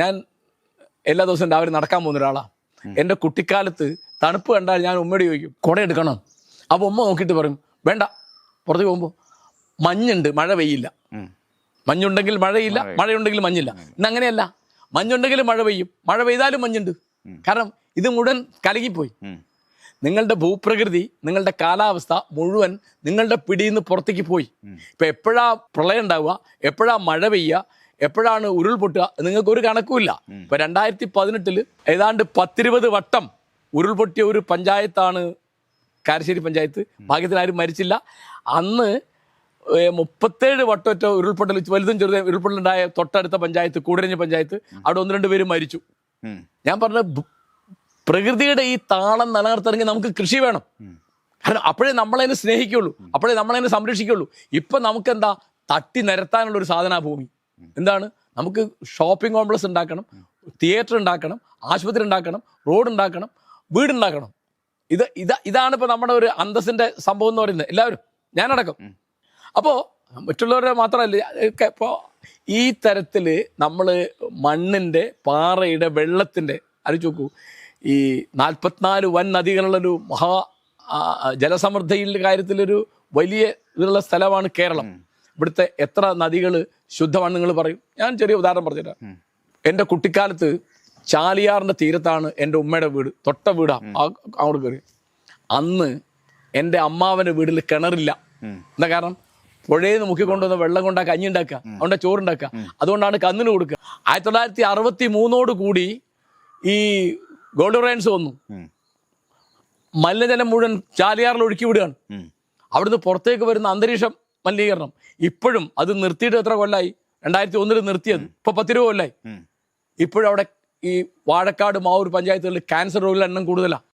ഞാൻ എല്ലാ ദിവസവും രാവിലെ നടക്കാൻ പോകുന്ന ഒരാളാണ്. എൻ്റെ കുട്ടിക്കാലത്ത് തണുപ്പ് കണ്ടാൽ ഞാൻ ഉമ്മയോട് ചോദിക്കും കുട എടുക്കണം. അപ്പോൾ ഉമ്മ നോക്കിയിട്ട് പറയും വേണ്ട, പുറത്തേക്ക് പോകുമ്പോൾ മഞ്ഞുണ്ട്, മഴ പെയ്യില്ല. മഞ്ഞുണ്ടെങ്കിൽ മഴയില്ല, മഴയുണ്ടെങ്കിൽ മഞ്ഞില്ല. ഇന്ന് അങ്ങനെയല്ല, മഞ്ഞുണ്ടെങ്കിലും മഴ പെയ്യും, മഴ പെയ്താലും മഞ്ഞുണ്ട്. കാരണം ഇത് മുഴുവൻ കലങ്ങിപ്പോയി. നിങ്ങളുടെ ഭൂപ്രകൃതി, നിങ്ങളുടെ കാലാവസ്ഥ മുഴുവൻ നിങ്ങളുടെ പിടിയിൽ നിന്ന് പുറത്തേക്ക് പോയി. ഇപ്പം എപ്പോഴാ പ്രളയം ഉണ്ടാവുക, എപ്പോഴാ മഴ പെയ്യുക, എപ്പോഴാണ് ഉരുൾപൊട്ടുക, നിങ്ങൾക്കൊരു കണക്കുമില്ല. ഇപ്പം 2018 ഏതാണ്ട് 10-20 വട്ടം ഉരുൾപൊട്ടിയ ഒരു പഞ്ചായത്താണ് കാരശ്ശേരി പഞ്ചായത്ത്. ഭാഗ്യത്തിന് ആരും മരിച്ചില്ല. അന്ന് 37 വട്ടമൊറ്റ ഉരുൾപൊട്ടൽ, വലുതും ചെറുതും ഉരുൾപൊട്ടലുണ്ടായ തൊട്ടടുത്ത പഞ്ചായത്ത് കൂടരഞ്ഞി പഞ്ചായത്ത്, അവിടെ 1-2 പേര് മരിച്ചു. ഞാൻ പറഞ്ഞ പ്രകൃതിയുടെ ഈ താളം നിലനിർത്തണമെങ്കിൽ നമുക്ക് കൃഷി വേണം. കാരണം അപ്പോഴേ നമ്മളതിനെ സ്നേഹിക്കുള്ളൂ, അപ്പോഴേ നമ്മളതിനെ സംരക്ഷിക്കുള്ളൂ. ഇപ്പം നമുക്കെന്താ തട്ടി നിരത്താനുള്ള ഒരു സാധന ഭൂമി. എന്താണ്? നമുക്ക് ഷോപ്പിംഗ് കോംപ്ലക്സ് ഉണ്ടാക്കണം, തിയേറ്റർ ഉണ്ടാക്കണം, ആശുപത്രി ഉണ്ടാക്കണം, റോഡ് ഉണ്ടാക്കണം, വീടുണ്ടാക്കണം. ഇതാണ് ഇപ്പോൾ നമ്മുടെ ഒരു അന്തസ്സിൻ്റെ സംഭവം എന്ന് പറയുന്നത്. എല്ലാവരും, ഞാനടക്കം. അപ്പോൾ മറ്റുള്ളവരെ മാത്രമല്ല, ഇപ്പോൾ ഈ തരത്തിൽ നമ്മൾ മണ്ണിൻ്റെ, പാറയുടെ, വെള്ളത്തിൻ്റെ ആലോചിച്ച് നോക്കൂ. ഈ 44 വൻ നദികളുള്ളൊരു മഹാ ജലസമൃദ്ധിയുടെ കാര്യത്തിലൊരു വലിയ ഇതുള്ള സ്ഥലമാണ് കേരളം. ഇവിടുത്തെ എത്ര നദികൾ ശുദ്ധമാണ് നിങ്ങൾ പറയും? ഞാൻ ചെറിയ ഉദാഹരണം പറഞ്ഞുതരാം. എൻ്റെ കുട്ടിക്കാലത്ത് ചാലിയാറിൻ്റെ തീരത്താണ് എൻ്റെ ഉമ്മയുടെ വീട്, തൊട്ട വീടാണ്. അങ്ങോട്ട് കയറി. അന്ന് എൻ്റെ അമ്മാവൻ്റെ വീട്ടിൽ കിണറില്ല. എന്താ കാരണം? പുഴയിൽ നിന്ന് മുക്കിക്കൊണ്ടുവന്ന വെള്ളം കൊണ്ടാ കഞ്ഞി ഉണ്ടാക്കുക, അതുകൊണ്ട് ചോറുണ്ടാക്കുക. അതുകൊണ്ടാണ് കന്നിന് കൊടുക്കുക. 1963 കൂടി ഈ ഗോൾഡ് റൈൻസ് വന്നു. മലിനജലം മുഴുവൻ ചാലിയാറിൽ ഒഴുക്കി വിടുകയാണ്. അവിടുന്ന് പുറത്തേക്ക് വരുന്ന അന്തരീക്ഷം മലിനീകരണം. ഇപ്പോഴും അത് നിർത്തിയിട്ട് എത്ര കൊല്ലായി? 2001 നിർത്തിയത്, ഇപ്പൊ 10 കൊല്ലായി. ഇപ്പോഴും അവിടെ ഈ വാഴക്കാട്, മാവൂർ പഞ്ചായത്തുകളിൽ ക്യാൻസർ രോഗികളുടെ എണ്ണം കൂടുതലാണ്.